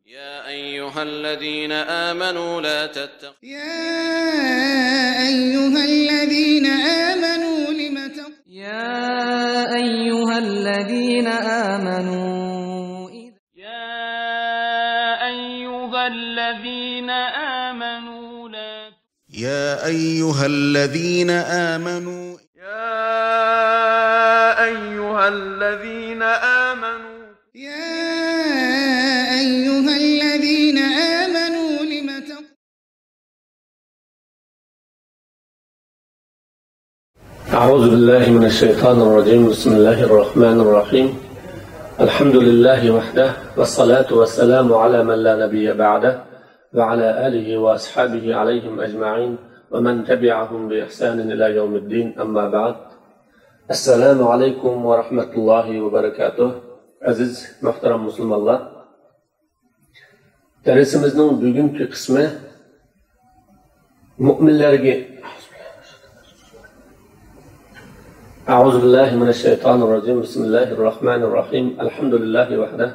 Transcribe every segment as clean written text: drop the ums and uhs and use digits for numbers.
يا أيها الذين آمنوا لا تتقوا أعوذ بالله من الشيطان الرجيم بسم الله الرحمن الرحيم الحمد لله وحده والصلاة والسلام على من لا نبي بعده وعلى آله وأصحابه عليهم أجمعين ومن تبعهم بإحسان إلى يوم الدين أما بعد السلام عليكم ورحمة الله وبركاته عزيز محترم مسلم الله درسimizning bugungi qismi mu'minlarga أعوذ بالله من الشيطان الرجيم بسم الله الرحمن الرحيم الحمد لله وحده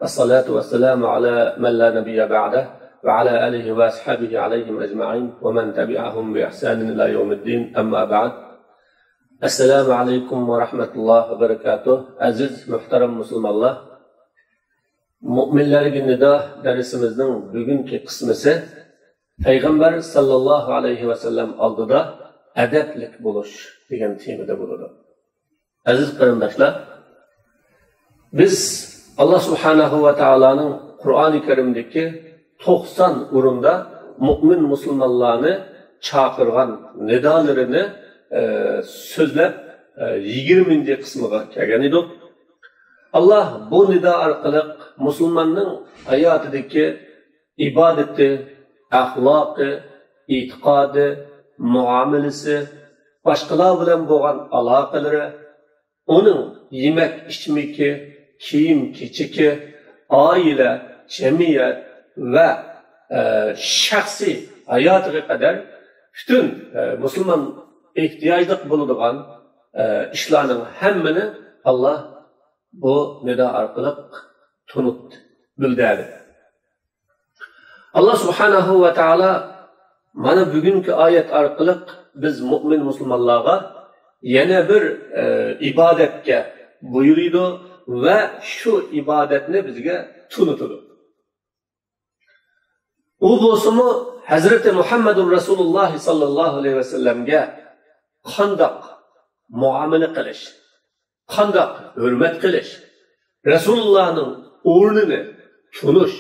والصلاة والسلام على من لا نبي بعده وعلى آله وأصحابه عليهم أجمعين ومن تبعهم بإحسان إلى يوم الدين أما بعد السلام عليكم ورحمة الله وبركاته عزيز محترم مسلم الله Müminlerge nida dersimizin bugünkü kısmısı Peygamber sallallahu aleyhi ve sellem aldıda edeplik buluş degan temada bo'ladi. Aziz qarindoshlar, biz Allah subhanahu va taoloning Qur'oni Karimdagi 90 o'rinda mu'min musulmonlarni chaqirgan nidolarini so'zlab 20 qismiga kelgan edik. Allah bu nida orqali musulmonning hayotidagi ibodati, axloqi, e'tiqodi, muomalasi, boshqalar bilan bo'lgan aloqalari, uning yemak ichmiki, kiyim kechiki, oila, jamiyat va shaxsiy hayotiga qadar butun musulmon ehtiyojli bo'ladigan ishlarning hammani Allah bu nida orqali tunutdi, bildirdi. Allah subhanahu va taolo mana bugungi oyat orqali biz mu'min musulmonlarga yana bir ibodatga buyurdi va shu ibodatni bizga tunutdi. U bo'lsa-mu Hazrati Muhammadur Rasululloh sallallohu alayhi va sallamga qandoq muomala qilish, qandoq hurmat qilish, Rasulullohning o'rnini tunish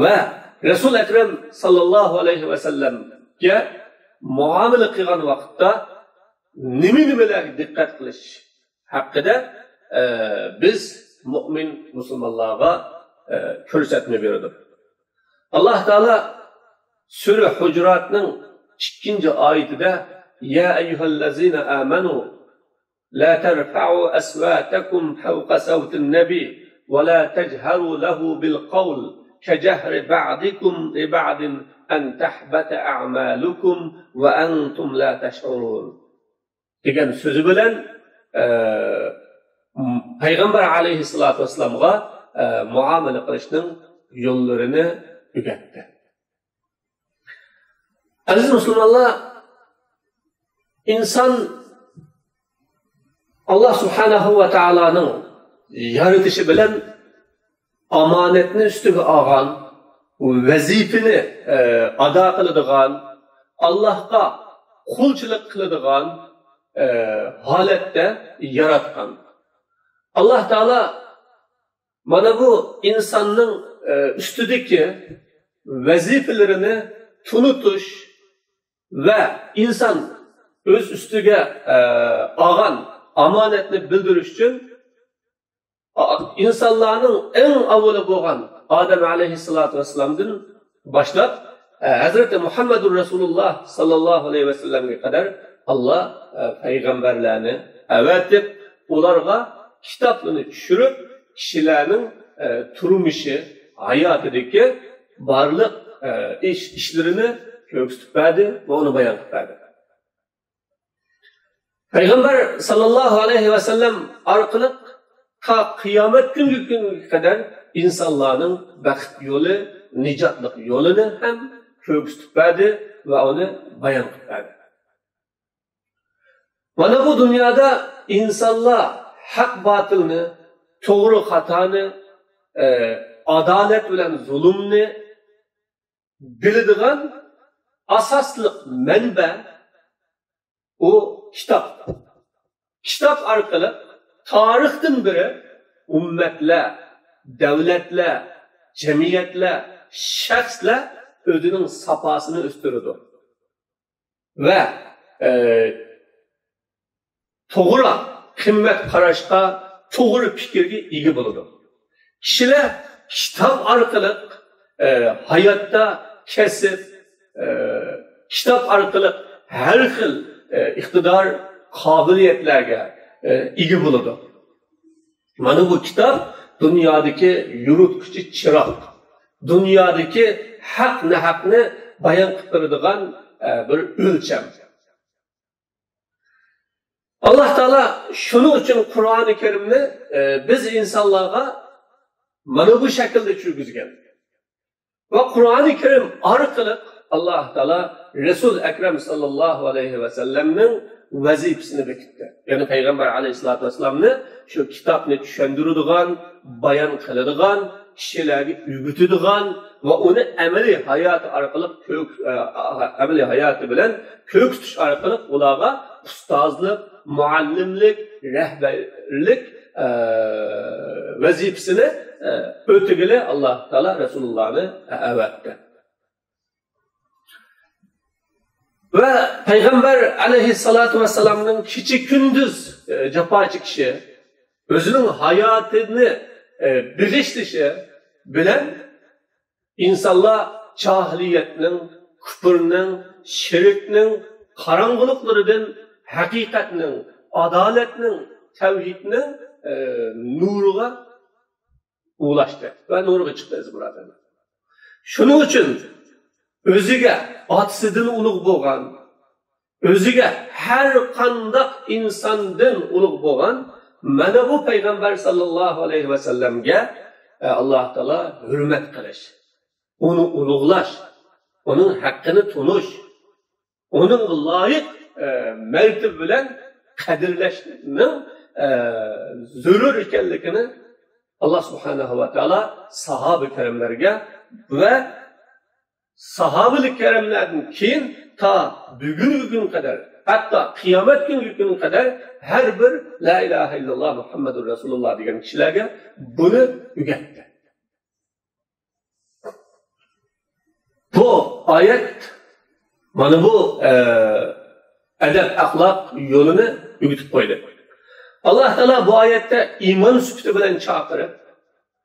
va Rasul Akram sallallohu alayhi va sallamga muomala qilgan vaqtda nimalarga diqqat qilish haqida biz mu'min musulmonlarga ko'rsatma berdik. Alloh taolo Sura Hujuratning 2-oyatida ya ayyuhallazina amanu la tarfa'u aswatakum fawqa sawtin nabi va la tajharu lahu bil qawl kajahri ba'dikum li ba'din an tahbata a'malukum va antum la tash'urun degan so'zi bilan Payg'ambar alayhissalatu vassalamga muomala qilishning yo'llarini o'rgatdi. Aziz musulmonlar, inson Allah subhanahu va taoloning yaratishi bilan omonatni ustiga olgan, vazifani ado qiladigan, Allohga qulchilik qiladigan holatda yaratgan. Alloh taolo mana bu insonning ustidagi vazifalarini tunutish va inson o'z ustiga olgan omonatni bildirish uchun insonlarning eng avvalo bo'lgan Odam alayhissalatu vassalamdan boshlab Hazrati Muhammadur Rasululloh sallallohu alayhi vasallamga qadar Allah payg'ambarlarni avatib, ularga kitoblarni tushirib, kishilarning turmushi, hayotidagi barliq ishlarini ko'rsatib berdi va uni bayon qilib berdi. Payg'ambar sallallohu alayhi vasallam orqali ta qiyomat kunga kadar insonlarning baxt yo'li, nijotlik yo'lini ham ko'rsatib berdi va uni bayon qilib berdi. Mana bu dunyoda insonlar haq batilni, to'g'ri xatoni, adolat bilan zulmni biladigan asosli manba o kitap. Kitap orqali tarixdan beri ummatlar, davlatlar, jamiyatlar, shaxslar o'zining safosini o'stiradi. Va to'g'ri qimmat qarashga, to'g'ri fikrga ega bo'ladi. Kishilar kitap orqali hayotda kasb, kitap orqali har xil iqtidor, qobiliyatlarga ega bo'ladi. Mana bu kitap dunyodagi yurituvchi chiroq, dunyodagi haq-nahaqni bayon qilib beradigan bir o'lcham. Alloh taolo shuning uchun Qur'oni Karimni biz insonlarga mana bu shaklda tushirgan. Va Qur'oni Karim orqali Alloh taolo Rasul Akram sallallohu alayhi va sallamning vazifasini bekitdi. Ya'ni payg'ambar alayhisolatu vasallamni shu kitobni tushuntiradigan, bayon qiladigan, kishilarga o'rgatadigan va uni amaliy hayot orqali amaliy hayoti bilan ko'rsatish orqali ularga ustozlik, muallimlik, rahbarlik vazifasini o'tagili Alloh taolo Rasulullohni avatdi. Ve Peygamber aleyhissalatu vesselam'nın kiçi gündüz jafo chekishi, özünün hayatını birleştirişi bilen insanlar cahiliyetinin, küfürünün, şirkinin, karanlıklarının, hakikatinin, adaletinin, tevhidinin nuruğa ulaştı ve nuruğa çıktı burada. Şunun için özüge atsıdın ulug' bo'lgan, özüge her qandaq insondan ulug' bo'lgan mana bu payg'ambar sallallohu alayhi va sallamga Alloh taolo hurmat qilish, uni ulug'lash, uning haqqini tunish, uning loyiq martaba bilan qadrlashning zarur ekanligini Alloh subhanahu va taolo sahoba karimlarga va sahabelik keremlerden keyin ta bugünkü gün kadar, hatta kıyamet günü kadar her bir La ilahe illallah Muhammedur Resulullah diyen kişilerge bunu ügetti. Bu ayet bana bu edep, ahlak yolunu ügetip koydu. Allah Teala bu ayette iman süpütü bilen çağırıp,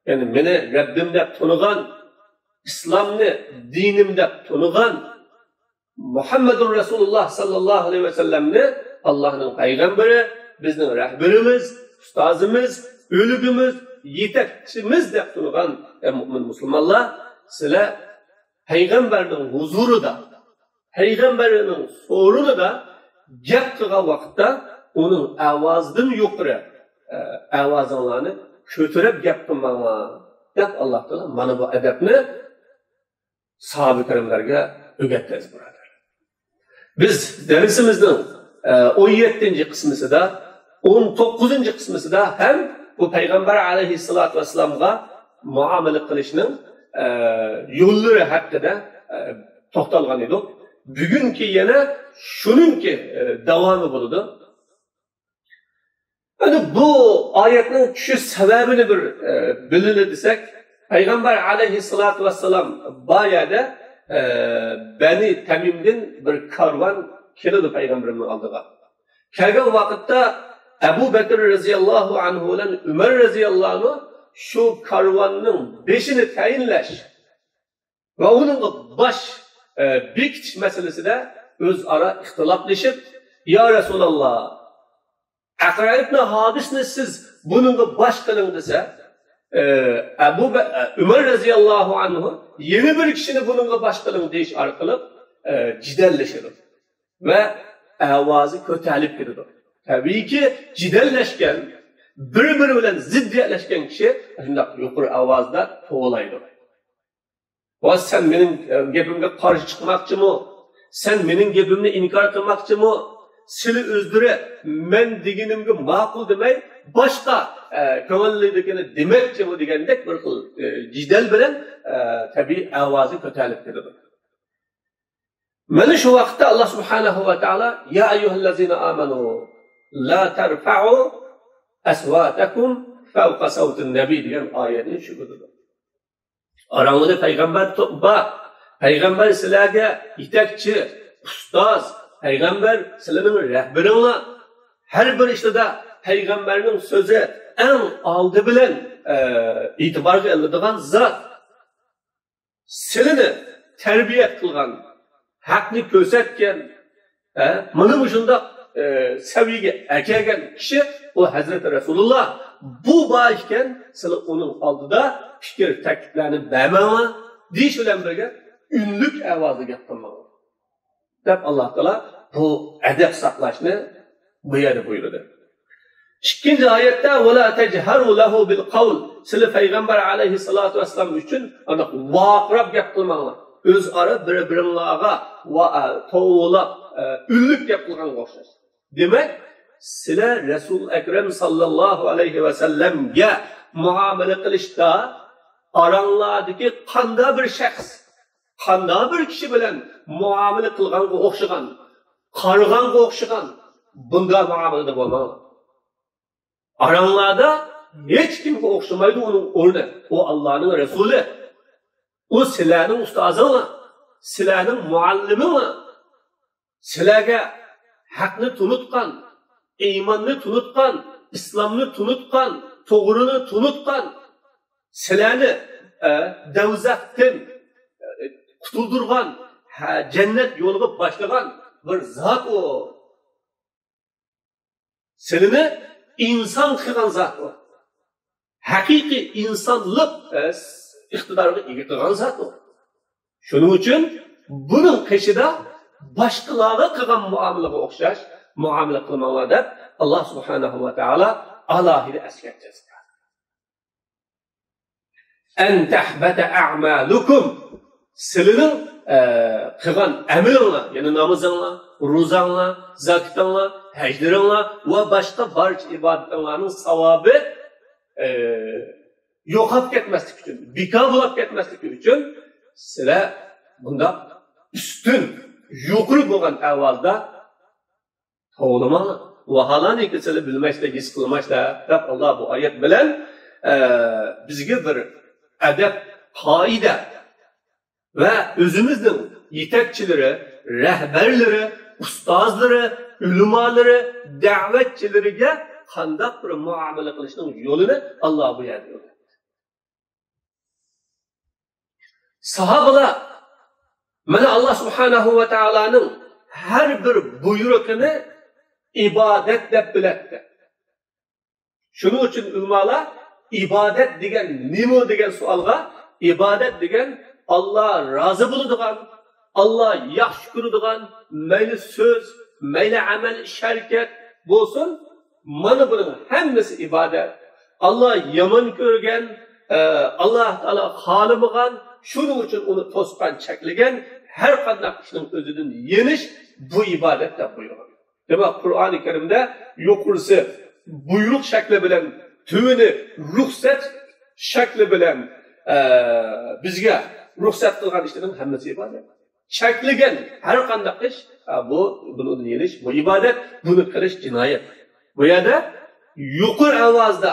yani beni Rabbimde tanıgan, İslam'ni dinimde tanıgan Muhammedur Resulullah sallallahu aleyhi ve sellem'ni Allah'ın peygamberi, bizning rahberimiz, ustozimiz, ölügümüz, yetakçimiz deb tanıgan mümin Müslümanlar sizlar peygamberning huzurida, peygamberning so'rida gap qilgan vaqtda uning ovozidan yuqori ovozinglarni ko'tarib gap qilmanglar deb Alloh taolo mana bu adabni sahabe kerimlerge öğrettiz burada. Biz dersimizin 17. kısmısı da 19. kısmısı da hem bu Peygamber aleyhissalatu vesselam'a muamele kılışının yolları hakkında toxtalgan edik. Bugünkü yine şununki devamı buldu. Yani bu ayetin şu sebebini bir bilinir desek, Peygamber aleyhissalatu vesselam bayada Beni Temim'den bir karvan keldi Peygamber'in aldığı. Kelgen vakitte Ebu Bekir radıyallahu anhu ile Ömer radıyallahu anhu şu karvanın beşini tayinleş ve onun baş bekitiş meselesi de öz ara ihtilaflaşıp Ya Resulallah Akra ibn Habis'ni siz bunun baş kılın dese Ömer radıyallahu anhu yeni bir kişinin bununla başkalığını deyiş arkalı cidelleşir ve avazı kötülük gidiyor. Tabii ki cidelleşken bir-biri bilan ziddiyatlaşgan kishi shunday yuqori ovozda to'g'laydi. Va sen mening gapimga qarshi chiqmoqchimi? Sen mening gapimni inkor qilmoqchimi? Sili o'zdiri men deganimga ma'qul demay, boshqa ko'ngillikini demoqchimi degandek bir xil jidal bilan tabiiy ovozi ko'tarilib keladi. Mana shu vaqtda Alloh subhanahu va taolo ya ayyuhallazina amanu la tarfa'u aswatakum fawqa sawtin nabiy degan oyatni tushirdi. Orangizda payg'ambar bor. Payg'ambar sizlarga yetakchi, ustoz, payg'ambar sizlarning rahbaringlar. Har bir ishda payg'ambarning so'zi eng oldi bilan e'tiborga olinadigan zot. Sizlarni tarbiyat qilgan, haqni ko'rsatgan, mana shunday saviyaga kelgan kishi o Hazreti Rasulullah. Bu bor ekan, sizlar uning oldida fikr takliflarni bermanglar, deyish bilan birga ünlük ovozda gap qilmanglar. Deb Alloh taolo bu adab saqlashni bu yerda buyurdi. İkinci oyatda wala tajharu lahu bil qawl. Sizlar payg'ambar alayhissalatu vassalam uchun ana vaqrab gap qilmanglar. O'zaro bir-biringlarga va to'g'rilab ünlük gap qilganga o'xshash. Demak, sizlar Rasul Akram sallallohu alayhi va sallamga muomala qilishda oranglardagi qanday bir shaxs, qanday bir kishi bilan muomala qilganga o'xshagan, qarg'anga o'xshagan bunday muomalada bo'lmanglar. Aranglarda hech kimga o'xshamaydi uning o'rni. O Allohning rasuli. O sizlarning ustozinglar, sizlarning mualliminglar. Sizlarga haqni tunutgan, iymonni tunutgan, islomni tunutgan, to'g'rini tunutgan, sizlarni davzatdan qutuldirgan, jannat yo'liga boshlagan bir zot o. Sizlarni inson qilgan zot o. Haqiqiy insonlik iqtidoriga ega qilgan zot o. Shuning uchun buning qishida boshqalarga qilgan muomalaga o'xshash muomala qilmanglar deb Alloh subhanahu va taolo alohida eslatdi. An tahbata a'malukum. Sizlarning qilgan amalinglar, ya'ni namozinglar, ro'zanglar, zakotinglar, hajlaringlar va boshqa barcha ibodatlarning savobi yo'qolib ketmaslik uchun, bekor bo'lib ketmaslik uchun sizlar bunda ustun, yuqori bo'lgan avvalda to'g'lamanglar. Vaholanki sizlar bilmasdan, his qilmasdan deb Alloh bu oyat bilan bizga bir adab qoida ve özümüzün yetakçileri, rehberleri, ustozlari, ulamoları, da'vatchilariga qanday bir muomala qilishning yo'lini Alloh bu yerda o'rgatdi. Sahobalar mana Alloh subhanahu va taoloning har bir buyrug'ini ibodat deb biladi. Shuning uchun ulamolar ibodat degan nima degan savolga ibodat degan Allah razı bulunduğun, Allah yaxshi ko'radigan, mayli söz, mayli amal, şirket bo'lsin, mana buning hammasi ibodat. Allah yomon ko'rgan, Allah Taala xolimigan, shuning uchun uni to'sqan, cheklagan har qanday ishning o'zidan yenish bu ibodat deb buyurilgan. Demak, Qur'oni Karimda yuqorisi buyruq shakli bilan, tuvini ruxsat shakli bilan bizga ruxsat qilgan ishlarning hammasi ibodat. Cheklagan har qanday ish buni yenish bu ibodat, buni qilish jinoyat. Bu yerda yuqori ovozda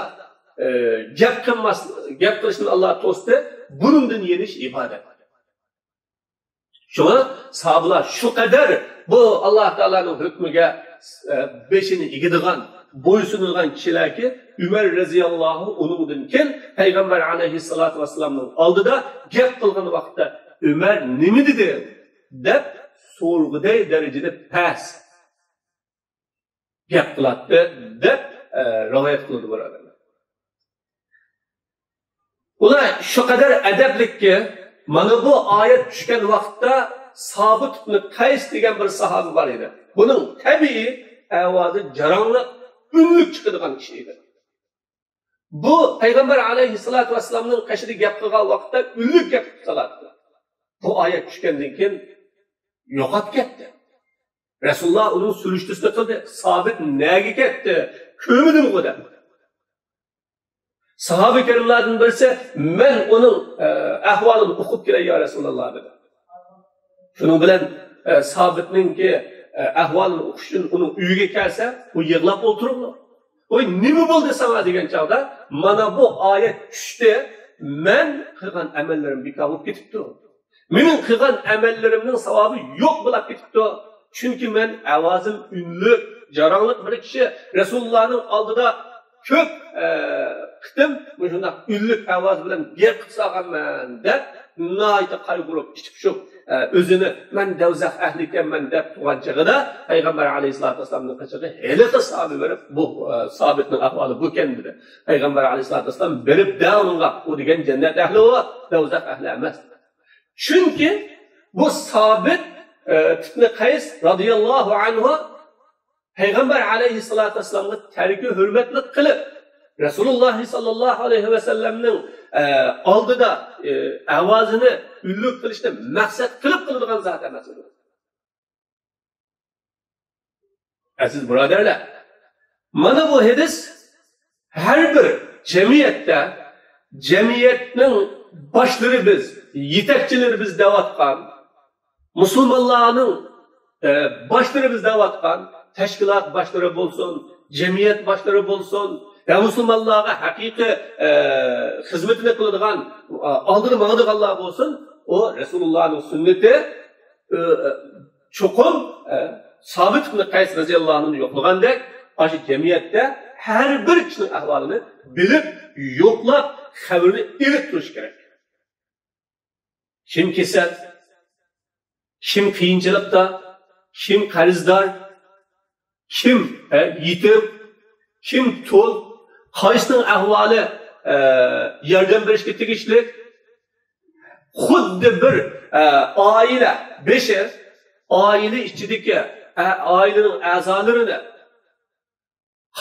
gap qilishni Alloh to'sdi, bundan yenish ibodat. Shuna sahobalar shu qadar bu Alloh taolaning hukmiga beshini egadigan, bo'ysunilgan kishilarki, Umar radhiyallohu undan keyin payg'ambar alayhissalatu vassalamning oldida gap qilgan vaqtda Umar nima dedi deb so'rg'iday darajada past gap qiladi deb rivoyat qildi birodarlar. Ular shu qadar adablikki mana bu oyat tushgan vaqtda Sobit ibn Qays degan bir sahoba bor edi. Buning tabiiy ovozi jarangli, unlik chiqadigan kishi edi. bu Peygamber aleyhissalatu vesselam'ın qaşida gap qilgan vaqtda ullik gap qilardi. Bu oyat tushgandan keyin yo'qotib ketdi. Rasululloh uni surishtirishni qildi. Sabit nega ketdi? Ko'midimi bu deb. Sahabe kerimlerden birisi, men onun ahvalını okup kelay ya Resulullah dedi. Şunun bilen Sabit'nin ki ahvalını okuşun onun uyuga kelsa, o yığlap otururlar. O nima bo'ldi sana degan chog'da, mana bu oyat tushdi, men qilgan amallarim bekor bo'lib ketibdi. Mening qilgan amallarimning savobi yo'q bo'lib ketibdi. Chunki men ovozim unli, jarangliq bir kishi Rasulullohning oldida ko'p qitim shunda unli ovoz bilan gap qilsaganman deb nihoyatda qayg'urib ichib shu o'zini men davzax ahli ekanman deb turgan chog'ida Payg'ambar alayhisolatu vasallamning qichig'i haliqi sahoba berib bu Sabitning ahvoli bu ekan dedi. Payg'ambar alayhisolatu vasallam berib davunga u degan jannat ahli va davzax ahli emas. Chunki bu Sabit ibn Qays radhiyallohu anhu Peygamber aleyhissalatu vesselam'ı terki hürmetli kılıp Resulullah sallallahu aleyhi ve sellem'nin aldıda avazını üllük kılışta maksat kılıp kıldıgan zaten mesela. Aziz braderler, mana bu hadis her bir cemiyetin başları biz, yetekçileri biz devatkan, Müslümanların başları biz devatkan, teşkilat başları bolsun, cemiyet başları bolsun, ya Müslümanlığa hakiki hizmetini kıldıgan, aldırı mağdıganlar bolsun, o Resulullah'ın sünneti çokum Sabit ibn Qays radıyallahu anh'ın yokluğundaki aşı cemiyette her bir kişinin ahvalını bilip, yoklap, haberini ilip duruş gerek. Kim kesel, kim kıyınçılıkta, kim karizdar, kim yetim, kim tul, qaysının ahvali yardım berishga tegishli, xuddi bir oila, beşer, oila ichidagi oilaning a'zolarini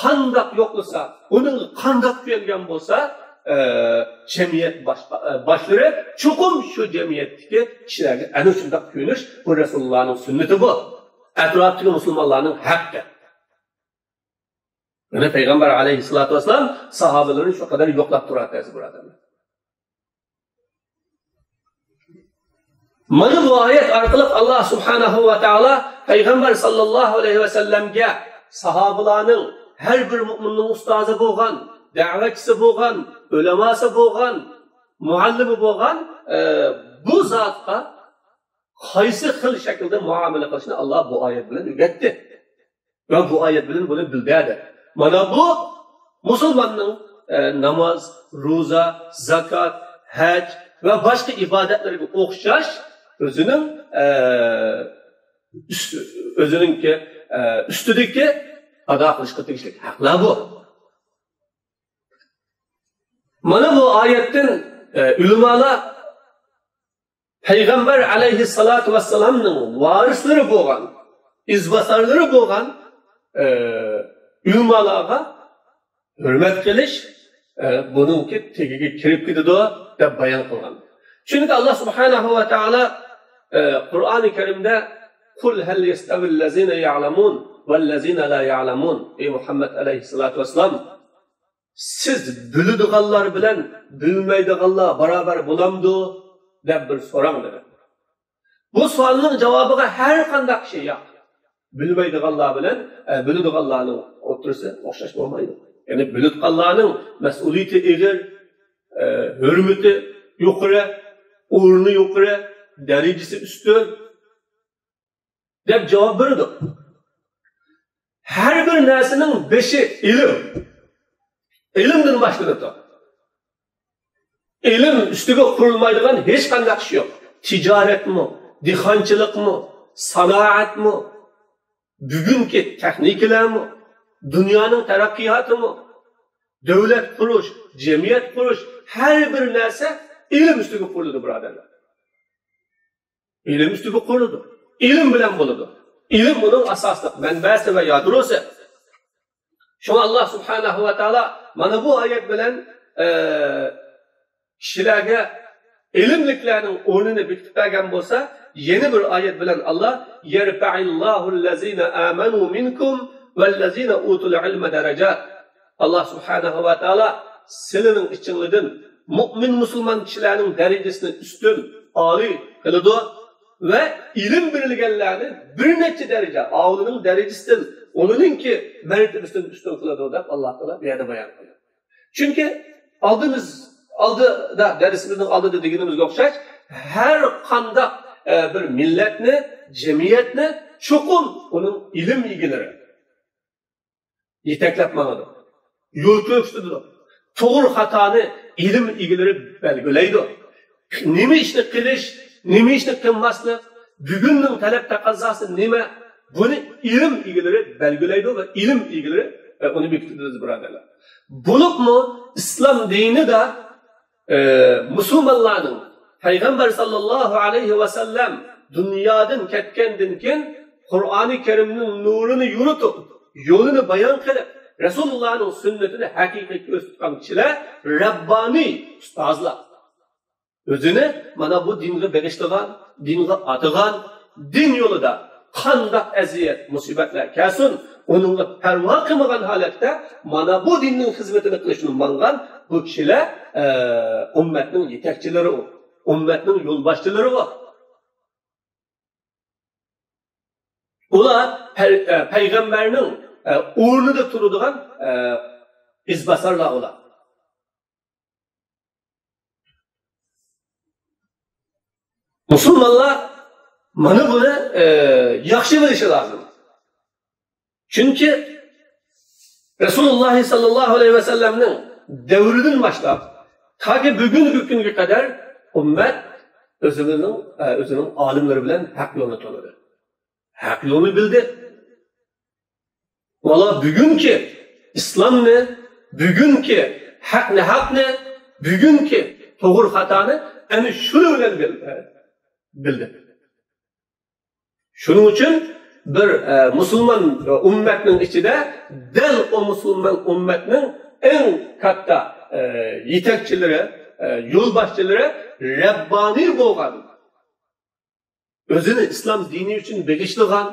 qandoq yo'qlasa, uning qandoq kuyalgan bo'lsa, cemiyet başları çokum şu cemiyetdeki kişilerge ana shunday kuyunish bu Resulullah'ın sünneti bu. Etraftaki Müslümanların hakkı. Yani Peygamber aleyhissalatu vesselam sahabelerini şu kadar yoklap durardı burada. Mana bu ayet arkalık Allah subhanahu ve taala Peygamber sallallahu aleyhi ve sellem'ge sahabelarının her bir müminin ustazı bo'lgan, da'vatchisi bo'lgan, uleması bo'lgan, muallimi bo'lgan bu zatga qaysi xil shaklda muomala qilishni Allah bu oyat bilan o'rgatdi. Va bu oyat bilan buni bildirdi. Mana bu musulmonning namoz, ro'za, zakat, haj va boshqa ibodatlarga o'xshash o'zininki ustidagi ado qilishga tegishli haqlar bu. Mana bu oyatdan ulamolar Peygamber aleyhissalatu vesselam'ның varislari bo'lgan, izbasarlari bo'lgan ulamolarga hurmat qilish buningki tegiga kirib ketadi deb bayon qilgan. Chunki Allah subhanahu va taolo Qur'oni Karimda "Qul hal yastavillazina ya'lamun vallazina la ya'lamun" ey Muhammad aleyhissalatu vesselam, siz biladiganlar bilan bilmaydiganlar barobar bo'lamdi deb bir so'rang dedi. Bu savolning javobiga har qanday kishi yo'q. Bilmaydiganlar bilan biladiganlarning o'tirisi o'xshash bo'lmaydi. Ya'ni biladiganlarning mas'uliyati egir, hurmati yuqori, o'rni yuqori, darajasi ustun deb javob berdi. Har bir narsaning beshi ilm. İlimden başlanır. İlim üstüge kurulmaydıgan hiç qanday iş yok. Ticaret mi, dehqonchilik mi, sanoat mi, bugungi texnikalar mi, dunyoning taraqqiyoti mi, davlat qurish, jamiyat qurish, har bir narsa ilim üstüge quriladi, birodarlar. Ilim üstüge quriladi. Ilim bilan bo'ladi. Ilim buning asosli manbasi va yadrosi. Şuna Allah subhanahu ve taala mana bu ayet bilen kishilarga ilmliklarning o'rnini bekitib bergan bo'lsa, yeni bir oyat bilan Allah yerfa'illahu allazina amanu minkum vallazina utul ilma darajat. Allah subhanahu va taolo sizlarning ichingizdan mu'min musulmon kishilarning darajasini ustun, oliy qiladi ve ilim bilganlarni bir necha daraja avlining darajasidan uninki mertebesinden üstün kıladı deb Allah Teala bir yerde bayan kıldı. Çünkü aldıda dersimizin aldıda dediğimizge o'xshash her qandaq bir milletni, cemiyetni çoğun onun ilim ilgileri yeteklep manadı. Yol köksüdü. Doğru hatani ilim ilgileri belgileydi. Nime işni qilish, nime işni qilmaslik, bugunning talab taqozosi nima? Bunu ilim ilgileri belgileydi ve ilim ilgileri onu bekliyoruz birodarlar. Bulup mu İslam dini de Müslümanların Peygamber sallallahu aleyhi ve sellem dünyadan ketkendan keyin Kur'an-ı Kerim'nin nurunu yürütüp, yolunu bayan kılıp, Resulullah'ın sünnetini hakiki gösteren kişiler Rabbani ustazlar. Özünü bana bu dinle begiştiğen, dinle atıgan, din yolu da qandaq eziyet, musibetler kelsin, onunla perva qilmagan holatda mana bu dinning xizmatini qilishni mangan bu kishilar ummatning yetakchilari, ummatning yo'lboshchilari bor. Ular payg'ambarning o'rnida turadigan izbasarlar ular. Musulmonlar mana buni yaxshi bilishi lozim. Chunki Rasululloh sallallohu alayhi vasallamning davridan boshlab toki bugungi kunga qadar ummat o'zining olimlari bilan haq yo'lni tanidi. Haq yo'lni bildi. Valla bugungi islomni, bugungi haqni, bugungi to'g'ri xatoni ana shuni bilan bildi. Şunun için bir Müslüman ümmetinin içinde del o Müslüman ümmetinin en katta yetekçileri, yolbaşçıları Rabbani bo'lgan. Özünü İslam dini için begişliğen,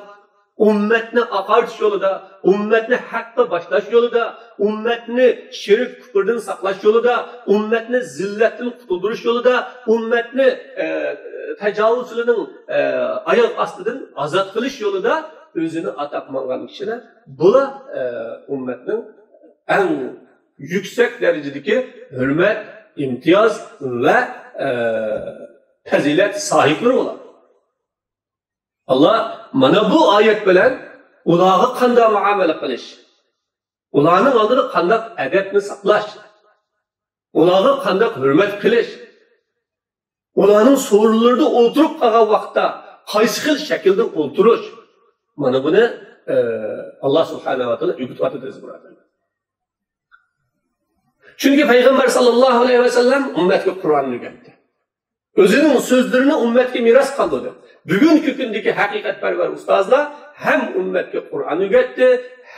ümmetini akarış yolunda, ümmetini hakka başlaş yolunda, ümmetini şirk küfürden saklaş yolunda, ümmetini zilletten kurtuluş yolunda, ümmetini tecavüzçülüğün ayak astıdan azat kılış yolunda özünü atakmangan kişiler bula ümmetinin en yüksek derecedeki hürmet, imtiyaz ve fazilet sahipleri olan. Allah mana bu ayet bilen ulağı qanday muamele qilish, ularning oldida qanday adabni saqlash, ularga qanday hurmat qilish, ularning so'rinlarida o'tirib qolgan vaqtda qaysi xil shaklda o'tirish, mana buni Allah subhanahu va taolo o'rgatyapti birodarlar. Chunki payg'ambar sallallohu alayhi vasallam ummatga Qur'onni o'rgatdi. O'zining so'zlarini ummatga meros qoldirdi. Bugungi kundagi haqiqatparvar ustozlar ham ummatga Qur'on o'rgatdi,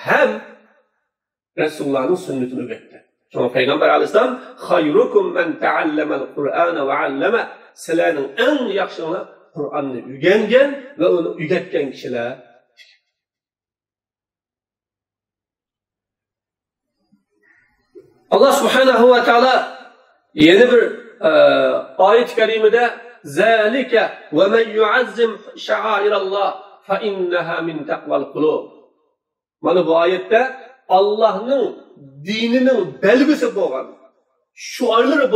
ham Rasulullohning sunnatini o'rgatdi. Çünkü Peygamber Aleyhisselam "Hayrukum men ta'allama'l Qur'ana ve 'allama." Sizlarning eng yaxshilari Qur'onni o'rgangan va uni o'rgatgan kishilar. Allah subhanahu va taolo yeni bir ayet-i kerimede "Zalika ve men yu'azzim şa'airallah fa innaha min taqval qulub." Mana bu ayette Allah'ın dininin belgisi bo'lgan, şuarları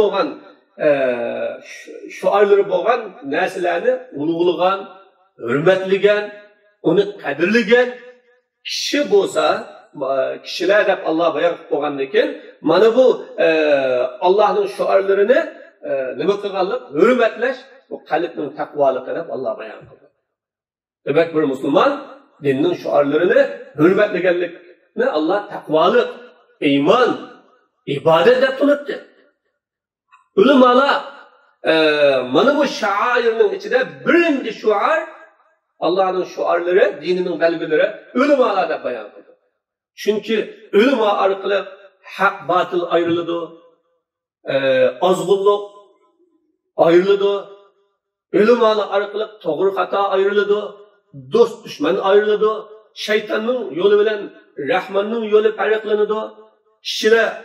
bo'lgan narsalarni ulug'lagan, hurmatlagan, uni qadrlagan kishi bo'lsa, kishilar deb Allah bayon qilib qo'ygandan keyin mana bu Allohning şuarlarini nima qilganlik, hurmatlash, bu qalbning taqvoligi deb Allah bayon qildi. Demek bir Müslüman dinning şuarlarini hurmatlaganlikni Allah taqvolik, iman, ibadet deb tanıttı. Ulamalar mana bu şairning ichida birinchi şuar Allah'ın şuarları, dininin belgeleri ulamalar deb bayon qildi. Çünkü ulama orqali haq batıl ayrıldı. azgınlık ayrıldı. Ölüm anı arkalık doğru hata ayrıldı. Dost düşman ayrıldı. Şeytanın yolu bilen Rahman'ın yolu farklandı. Kişiler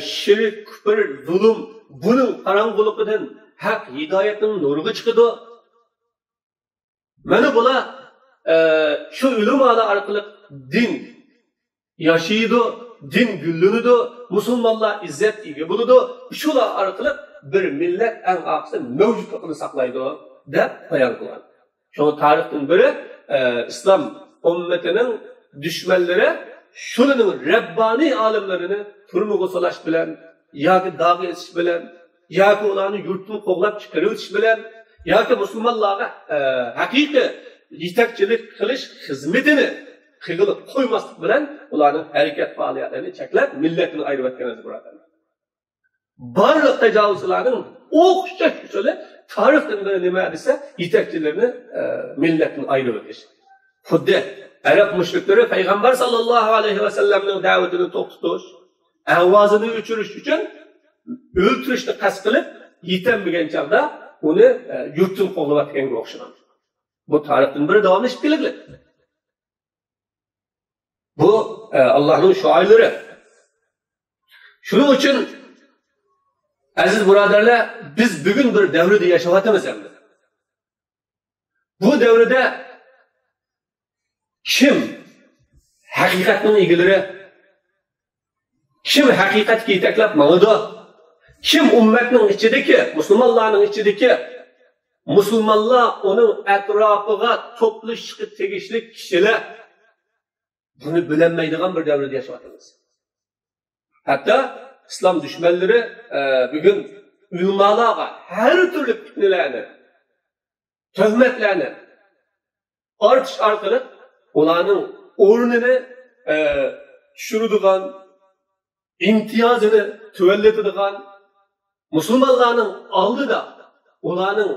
şirk, küfür, zulüm bunun karanlıklıkından hak hidayetin nuruga çıkıdı. Mana bular şu ölüm anı arkalık din yaşaydı, din güllünüdü, Müslümanlar izzet ega buludu. Şular arkalık bir millet en aksı mevcutluğunu saklaydı deb bayon qilgan. Şu tarixin biri İslam ümmetinin düşmanları şunun Rabbani alimlerini turmuga solash bilan yoki dag'i etish bilan yoki ularni yurtni qo'g'lab chiqarish bilan yoki musulmonlarga haqiqiy yetakchilik qilish xizmatini qilib qo'ymaslik bilan ularning harakat faoliyatlarini cheklab millatni ayirib o'tganimiz birodar. Barliq tajovuzlarning o'xshash usuli tarixdan beri nima desa yetakchilarni millatni ayirib o'tish. Xuddi Arab müşriklari Payg'ambar sallallohu alayhi va sallamning da'vatini to'xtatish, ovozini o'chirish uchun o'ltirishni qasd qilib, yetanmagan chog'da uni yurtni qo'g'layotganga o'xshagan. Bu tarixdan beri davomlashib kelgan. Bu Allohning shoirlari. Shuning uchun aziz birodarlar, biz bugun bir davrda yashayapmiz endi. Bu davrda kim haqiqatning egalari, kim haqiqatga yetaklab mangdi, kim ummatning ichidagi, musulmonlarning ichidagi musulmonlar uning atrofiga to'plashga tegishli kishilar buni bilolmaydigan bir davrda yashayapmiz. Hatto islom dushmanlari bugun ulamolarga har turli fitnalarni, tuhmatlarni ortish orqali ularning o'rnini tushiradigan, imtiyozini tuvallatadigan, musulmonlarning oldida ularning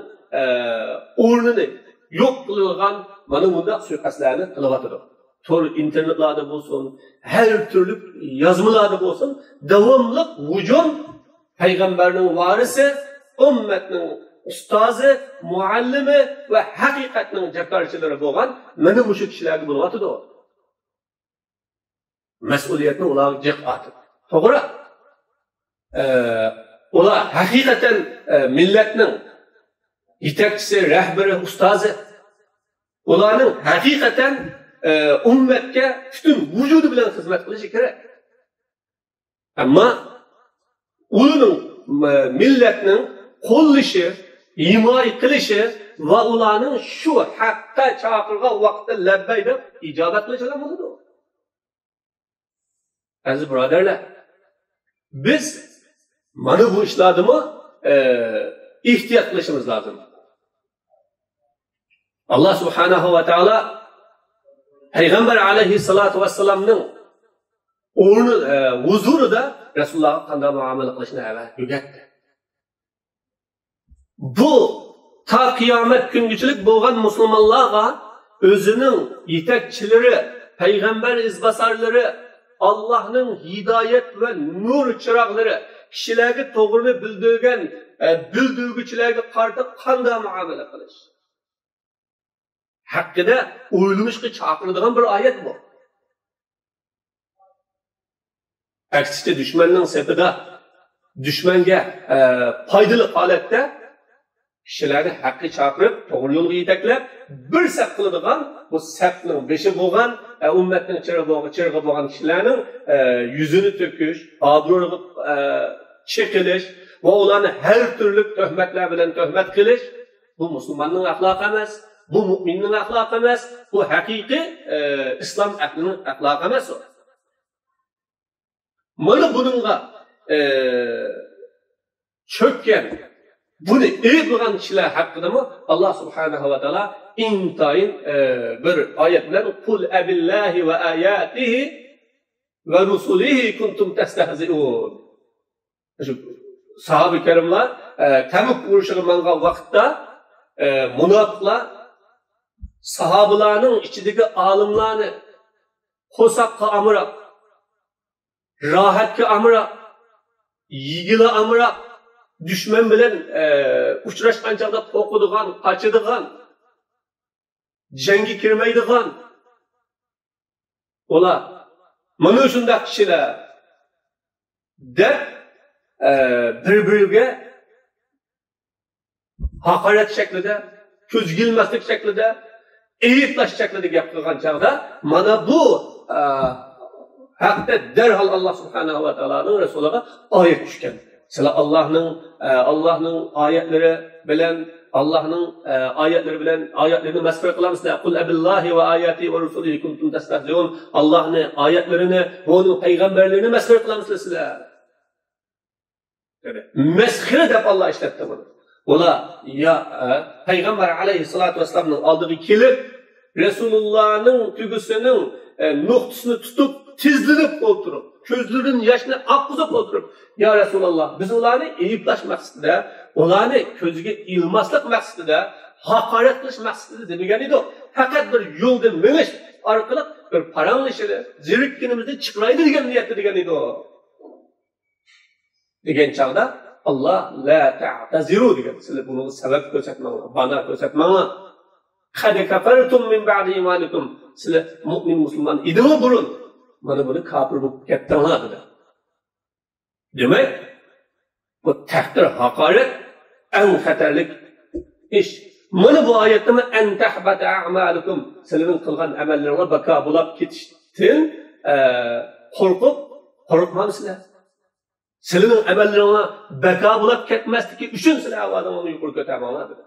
o'rnini yo'q qiladigan mana bunday suiqasdlarni qilyotdi. Tor internetlarda bo'lsin, her türlü yazmalarda bo'lsin, davomli hujum payg'ambarning varisi, ummatning ustozi, muallimi va haqiqatning jakarchilari bo'lgan mana bu kishilarga bo'lyapti. Mas'uliyatni ularga jiq atib. To'g'ri? Ular haqiqatan millatning yetakchisi, rahbari, ustozi. Ularning haqiqatan ummatga bütün vücudu bilan xizmat qilishi kerak. Ammo uning millatning qo'llashi, himoya qilishi va ularning shu haqqa chaqirgan vaqtda labbay deb ijobat qilishilar bo'ladi. Aziz birodarlar, biz mana bu ishlarni ehtiyot qilishimiz lozim. Alloh subhanahu va taolo Peygamber aleyhissalatu vesselam'nın o'rni huzurida Rasululloh qanday muomala qilishni o'rgatdi. Bu ta qiyomat kungachilik bo'lgan musulmonlarga o'zining yetakchilari, payg'ambar izbosarlari, Allohning hidoyat va nur chiroqlari, kishilarga to'g'rini bildirgan bildiruvchilarga qarshi qanday muomala qilish hakkında o'ylanishga chaqiradigan bir oyat bu. Aksicha düşmanning safida düşmanga foydali holatda kishilarni haqqa chaqirib, to'g'ri yo'lga yetaklab, bir saf qiladigan bu safning beshi bo'lgan, ummatning chirg'i bo'lgan kishilarning yuzini to'kish, obro'ni cheqilish va ularni har turli tuhmatlar bilan tuhmat qilish bu musulmonning axloqi emas. Bu müminnin ahlakı emas, bu hakiki İslam ahlının ahlakı emas o. Mana bununla çökken, bunu iyi kılan kişiler hakkında mı Allah subhanahu wa ta'ala intayin bir ayet bilen kul ebillahi ve ayatihi ve rusulihi kuntum testehzi'un. Sahabe-i kerimler Tebuk vuruşunu mangal vakitte münafıklar sahabalarning ichidagi olimlarni qo'saqqa amrab, rohatga amrab, yigili amraq, düşman bilan uchrashgan chaqda o'qidigan, qachidigan, jangga kirmaydigan ular mana shunday kishilar deb bir-biriga haqorat shaklida, ko'zga ilmaslik shaklida, ayıplash shaklida gap qilgan chaqda mana bu haqda derhal Allah subhanahu va taoloning rasuliga oyat tushgan. Sizlar Allohning oyatlari bilan ayetlerini mesfur kılamızlar. Kul ebillahi ve ayati ve rusulihi kuntum testahziun. Allah'ın ayetlerini ve onun peygamberlerini mesfur kılamızlar sizler. Mesfur edip Allah işletti bunu. Ola ya Peygamber aleyhissalatu vesselam'ın aldığı kilip Resulullah'ın tügüsünün noktasını tutup tizlenip oturup közlerin yaşını akkuzup oturup ya Resulullah biz onları eyüplaş maksıda onları közüge ilmaslık maksıda hakaret kılış maksıda demigen idi o. Fakat bir yolda meniş arkalık bir paranlaşılı zirikkinimizde çıkraydı degen niyetli degen idi o. Degen çağda Allah la ta'taziru degen. Sizler bunu sebep gözetmağına, bana gözetmağına. Kade kafertum min ba'di imanikum. Sizler mu'min Müslüman idini burun. Mana bunu kafir bo'lib ketdinglar dedi. Demak, bu tahqir, haqorat eng xatarlik ish. Mana bu oyatda an tahbata a'malukum. Sizlarning qilgan amallaringiz baka bo'lib ketishdan qo'rqmamsizlar. Sizlarning amallaringiz baka bo'lib ketmasligi uchun sizlar avvaldan yuqori ko'tarmanglar dedi.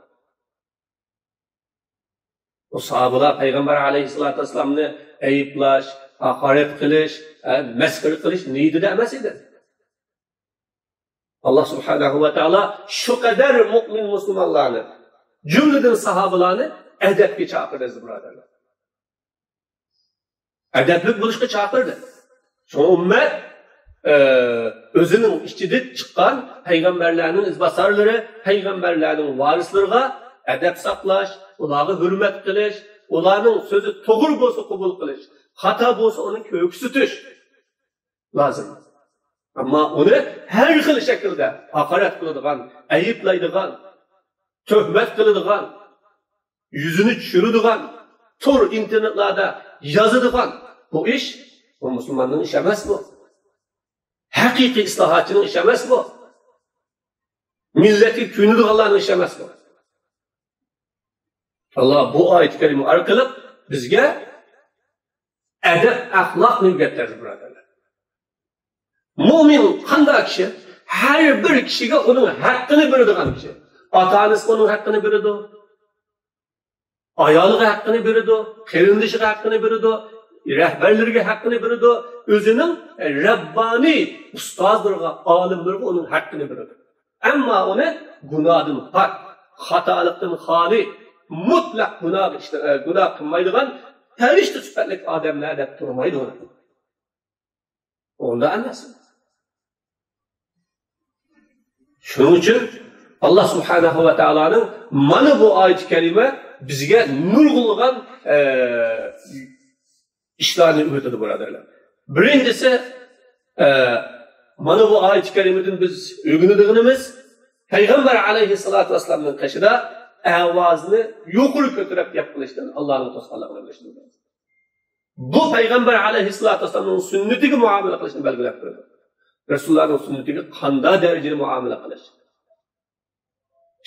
O sahabalar Peygamber aleyhissalatu vesselam'ni ayıplash, haqorat qilish, maskir qilish niyatida emas edi. Allah subhanahu va taolo shu qadar mu'min musulmonlarni, jumladan sahabalarni adabga chaqirdi, birodarlar. Adabli bo'lishga chaqirdi. Shu ummat o'zining ichida chiqqan payg'ambarlarning izbosarlari, payg'ambarlarning varislariga adab saqlash, ularga hurmat qilish, ularning so'zi to'g'ri bo'lsa qabul qilish, xato bo'lsa uni ko'ksitish lozim. Ammo uni har xil shaklda haqorat qiladigan, ayiblaydigan, tuhmat qiladigan, yuzini tushiradigan, tor internetlarda yozadigan bu ish bu musulmonning ishi emas bu. Haqiqiy islohotchining ishi emas bu. Millatga ko'nadiganlarning ishi emas bu. Allah bu ayet-i kerime arkalı bizge edep, ahlak nübetleri buradarlar. Mümin qanday kişi her bir kişiye onun hakkını beradigan kişi. Ata-anası onun hakkını beradi. Ayoliga hakkını beradi, qarindoshiga hakkını beradi, rahbarlarga hakkını beradi, o'zining Rabbani ustozlarga, olimlarga onun hakkını beradi. Ammo uni gunohdan pok, xatolikdan xoli mutlak günah kılmaydıgan terörist süperlik adamlar deb turmaydı onu. Onda anlasın. Şunun için Allah subhanahu ve ta'ala'nın mana bu ayet-i kerime bizge nur kılgan işlerini öğütüdü buradarlar. Birincisi mana bu ayet-i kerimeden biz öğünüdüğümüz Peygamber aleyhissalatu vesselam'ın kaşıda avazını yukarı götürüp yapılıştın Allah'ın tosqanlığına biliştin. Bu Peygamber aleyhissalatu vesselam'ın sünnetiga muamele kılışını belgilep durdu. Resulullah'ın sünnetiga qanday dereceli muamele kılış.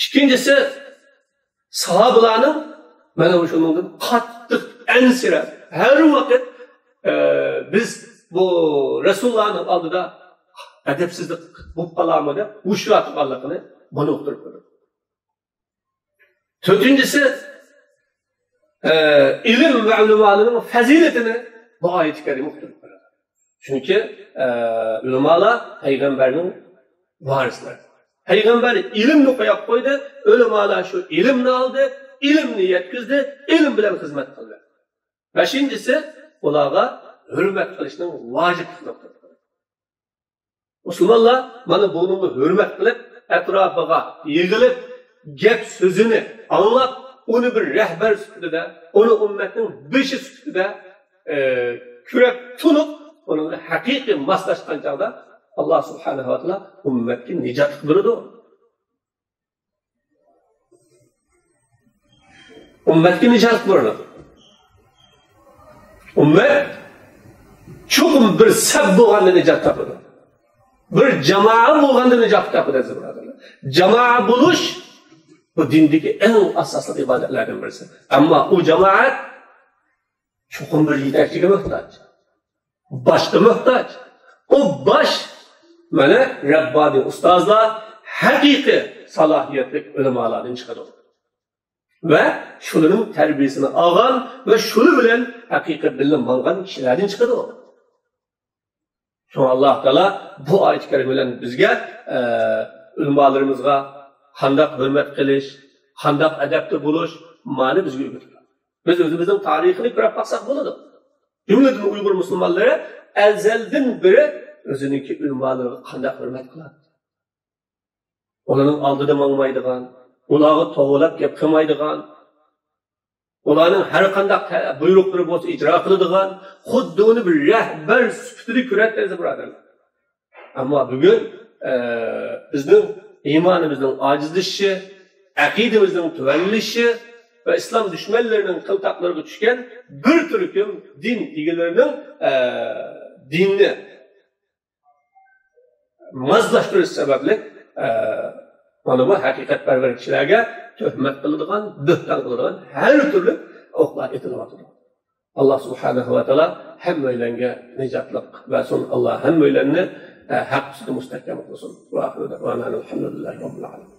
İkincisi sahabalarning mana shundan qattiq ansirab her vakit biz bu Resulullah'ın oldida adabsizlik bo'lib qolamidi, ushlatganligini buni uqtirib qo'ydi. Dördüncüsü ilim ve ulemaların faziletini bu ayet-i kerime okuduk. Çünkü ulemalar peygamberin varisleri. Peygamber ilimni koyup koydu, ulemalar şu ilimni aldı, ilimni yetkizdi, ilim bilen hizmet kıldı. Beşincisi ularga hürmet kılışının vacip kılındı. Müslümanlar bana bunu hürmet kılıp etrafıga yığılıp gap sözünü anlap onu bir rehber sütüde, onu ümmetin beşi sütüde kürek tutup onun hakiki maslaşkan çağda Allah subhanahu wa ta'ala ümmetki nicat kıldırdı. Ümmetki nicat kıldırdı. Ümmet çokum bir sab boğandı nicat tapıdı. Bir cemaat boğandı nicat tapıdı. Cemaat buluş bu dindeki en asaslı ibadetlerden birisi. Ama o cemaat çokum bir yetekçiye muhtaç. Başka muhtaç. O baş mana Rabbani ustazlar haqiqiy salohiyatli ulamolardan chiqadi. Va shularning tarbiyasini olgan va shuni bilan haqiqiy bilim olgan kishilardan chiqadi. Şuna Allah Teala bu ayet-i kerime bilan bizga ulamolarimizga qanday hurmat qilish, qanday adabda bo'lish ma'ni bizga o'rgatdi. Biz o'zimizning tarixini ko'rib baxsak bo'ladi. Jumladan Uyg'ur musulmonlari azaldan beri o'ziniki ulamolarga qanday hurmat qiladi. Ularning oldida mangmaydigan, ularga to'g'rilab gap qilmaydigan, ularning har qanday buyruqlari bo'lsa ijro qiladigan, xuddi uni bir rahbar sifatida ko'radi birodarlar. Ammo bugun bizning iymonimizning ojizlashishi, aqidamizning tuvanlishi ve İslam düşmanlarının kıltaklarına düşken bir türküm din egelerinin dinini mazlaştırış sebeple mana bu hakikatperver kişilerge töhmet kılıdığan, böhtan kılıdığan her türlü oklar etilatıdır. Allah subhanahu wa ta'ala hemmeylenge necatlık versin. Allah hemmeylerini hak üstü müstehkem olsun. Ve ahiru da ve alhamdulillahi rabbil alemin.